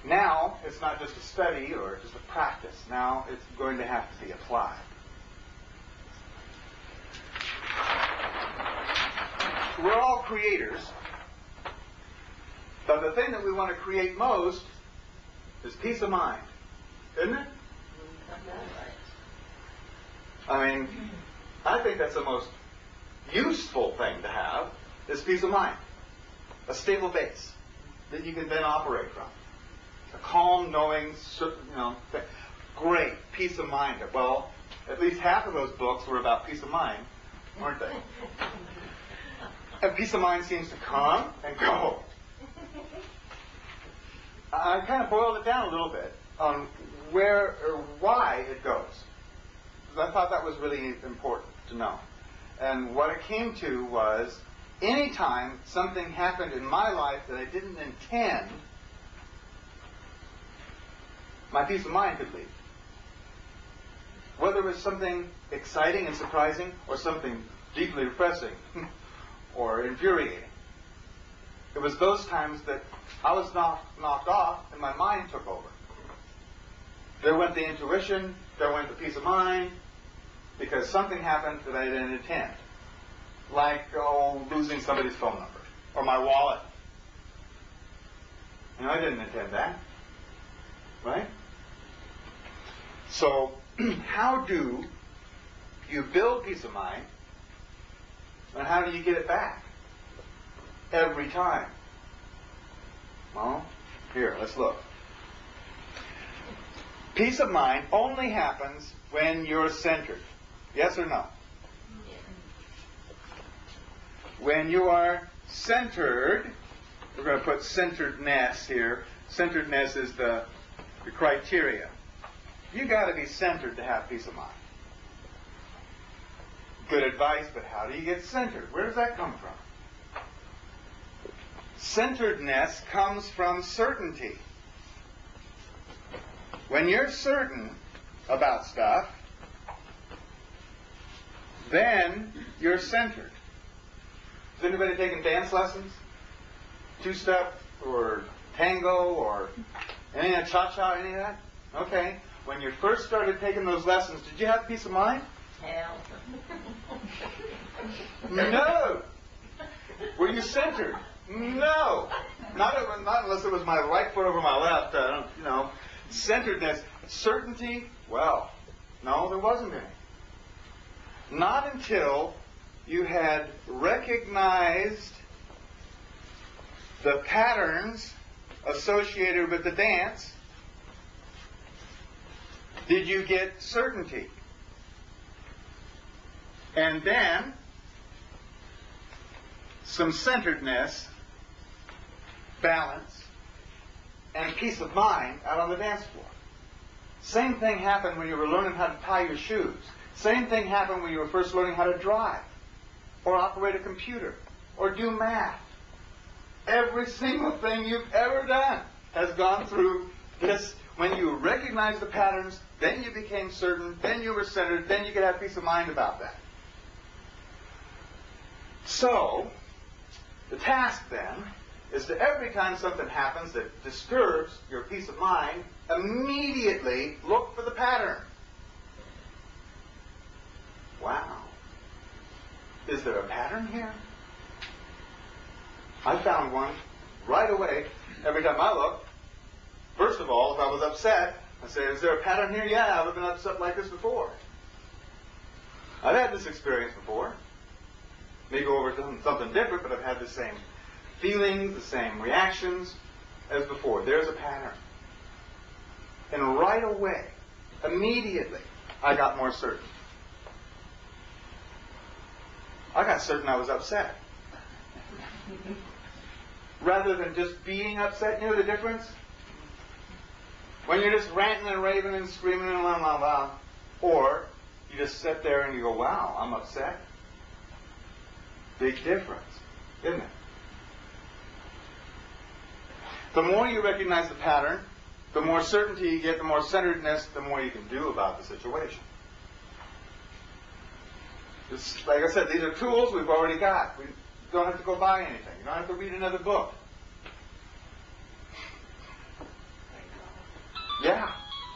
Now, it's not just a study or just a practice. Now, it's going to have to be applied. We're all creators, but the thing that we want to create most is peace of mind, isn't it? I mean, I think that's the most useful thing to have, is peace of mind. A stable base that you can then operate from. A calm, knowing, thing. Great, peace of mind. Well, at least half of those books were about peace of mind, weren't they? And peace of mind seems to come and go. I kind of boiled it down a little bit on where or why it goes. Because I thought that was really important to know. And what it came to was, anytime something happened in my life that I didn't intend, my peace of mind could leave. Whether it was something exciting and surprising, or something deeply depressing, or infuriating. It was those times that I was knocked off and my mind took over. There went the intuition, there went the peace of mind, because something happened that I didn't intend. Like, losing somebody's phone number, or my wallet. I didn't intend that. Right? So, how do you build peace of mind, and how do you get it back? Every time. Well, here, let's look. Peace of mind only happens when you're centered. Yes or no? When you are centered, we're going to put centeredness here. Centeredness is the criteria. You got to be centered to have peace of mind. Good advice, but how do you get centered? Where does that come from? Centeredness comes from certainty. When you're certain about stuff, then you're centered. Has anybody taken dance lessons? Two-step or tango or any of that, cha-cha, any of that? Okay. When you first started taking those lessons, did you have peace of mind? Hell. No. Were you centered? No. Not unless it was my right foot over my left. Centeredness. Certainty? Well, no, there wasn't any. Not until you had recognized the patterns associated with the dance did you get certainty. And then some centeredness, balance, and peace of mind out on the dance floor. Same thing happened when you were learning how to tie your shoes. Same thing happened when you were first learning how to drive, or operate a computer, or do math. Every single thing you've ever done has gone through this. When you recognize the patterns, then you became certain, then you were centered, then you could have peace of mind about that. So, the task then is to every time something happens that disturbs your peace of mind, immediately look for the pattern. Wow. Is there a pattern here? I found one right away. Every time I look, first of all, if I was upset, I say, is there a pattern here? Yeah, I've been upset like this before. I've had this experience before. May go over something different, but I've had the same feelings, the same reactions as before. There's a pattern. And right away, immediately, I got more certain. I got certain I was upset. Rather than just being upset, you know the difference? When you're just ranting and raving and screaming and la la la, or you just sit there and you go, wow, I'm upset. Big difference, isn't it? The more you recognize the pattern, the more certainty you get, the more centeredness, the more you can do about the situation. It's, like I said, these are tools we've already got. We don't have to go buy anything. You don't have to read another book.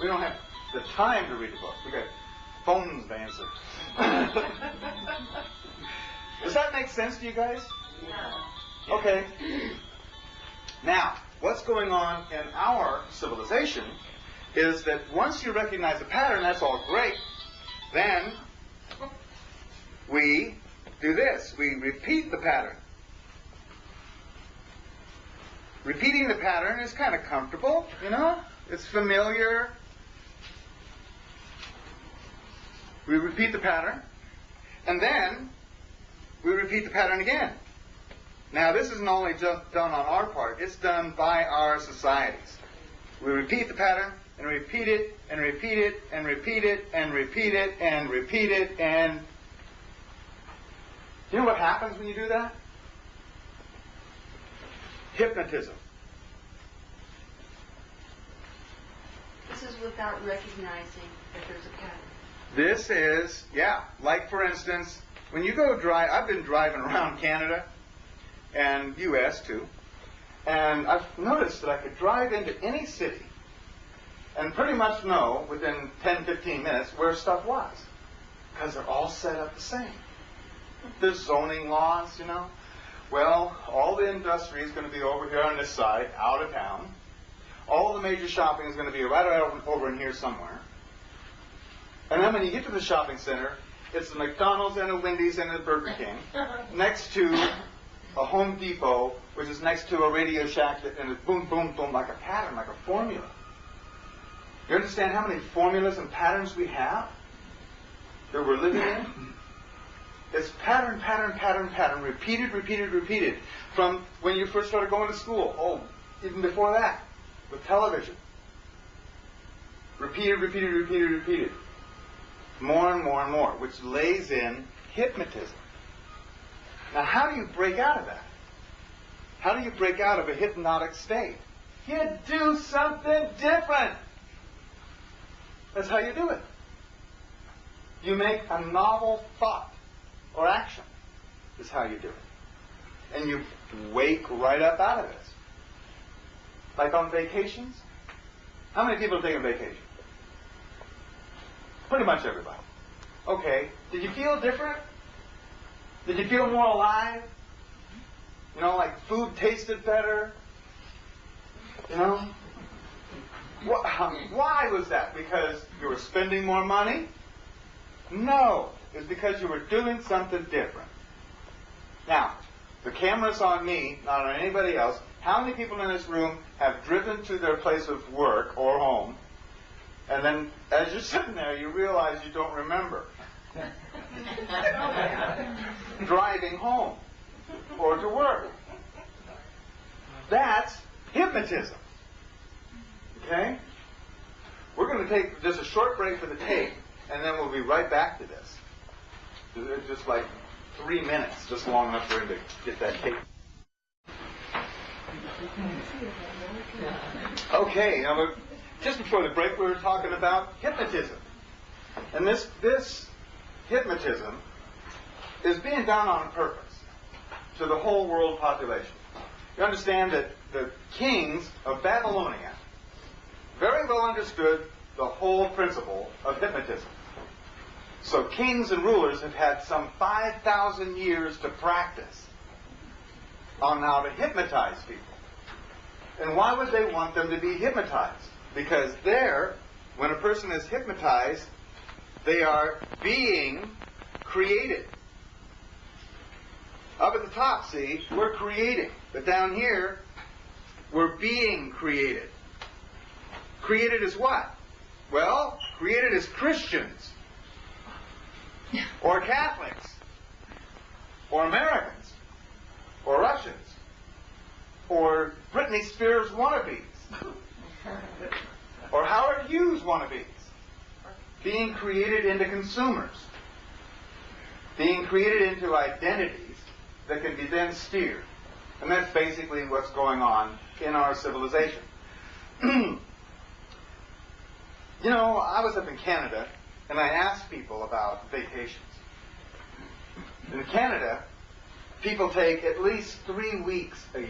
We don't have the time to read the books. We got phones to answer. Does that make sense to you guys? Yeah. Okay. Now, what's going on in our civilization is that once you recognize a pattern, that's all great. Then we do this. We repeat the pattern. Repeating the pattern is kind of comfortable, you know? It's familiar. We repeat the pattern, and then we repeat the pattern again. Now, this isn't only just done on our part, it's done by our societies. We repeat the pattern, and repeat it, and repeat it, and repeat it, and repeat it, and repeat it, and... You know what happens when you do that? Hypnotism. This is without recognizing that there's a pattern. This is, yeah, like for instance, when you go drive, I've been driving around Canada and U.S. too, and I've noticed that I could drive into any city and pretty much know within 10, 15 minutes where stuff was, because they're all set up the same. There's zoning laws, you know. Well, all the industry is going to be over here on this side, out of town. All the major shopping is going to be right over in here somewhere. And then when you get to the shopping center, it's the McDonald's and a Wendy's and a Burger King next to a Home Depot, which is next to a Radio Shack, and it's boom, boom, boom, like a pattern, like a formula. You understand how many formulas and patterns we have that we're living in? It's pattern, pattern, pattern, pattern, repeated, repeated, repeated. From when you first started going to school, even before that, with television. Repeated, repeated, repeated, repeated. More and more and more, which lays in hypnotism. Now, how do you break out of that? How do you break out of a hypnotic state? You do something different. That's how you do it. You make a novel thought or action is how you do it. And you wake right up out of this. Like on vacations. How many people are taking vacation? Pretty much everybody. Okay. Did you feel different? Did you feel more alive? You know, like food tasted better? You know? Why was that? Because you were spending more money? No. It's because you were doing something different. Now, the camera's on me, not on anybody else. How many people in this room have driven to their place of work or home, and then as you're sitting there, you realize you don't remember driving home or to work? That's hypnotism. Okay? We're going to take just a short break for the tape, and then we'll be right back to this. It's just like 3 minutes, just long enough for him to get that tape. Okay, now just before the break we were talking about hypnotism. And this hypnotism is being done on purpose to the whole world population. You understand that the kings of Babylonia very well understood the whole principle of hypnotism. So kings and rulers have had some 5,000 years to practice on how to hypnotize people. And why would they want them to be hypnotized? Because there, when a person is hypnotized, they are being created. Up at the top, see, we're creating. But down here, we're being created. Created as what? Well, created as Christians. Or Catholics. Or Americans. Or Russians. Or Britney Spears wannabes. Or Howard Hughes wannabes. Being created into consumers. Being created into identities that can be then steered. And that's basically what's going on in our civilization. You know, I was up in Canada, and I asked people about vacations. In Canada, people take at least 3 weeks a year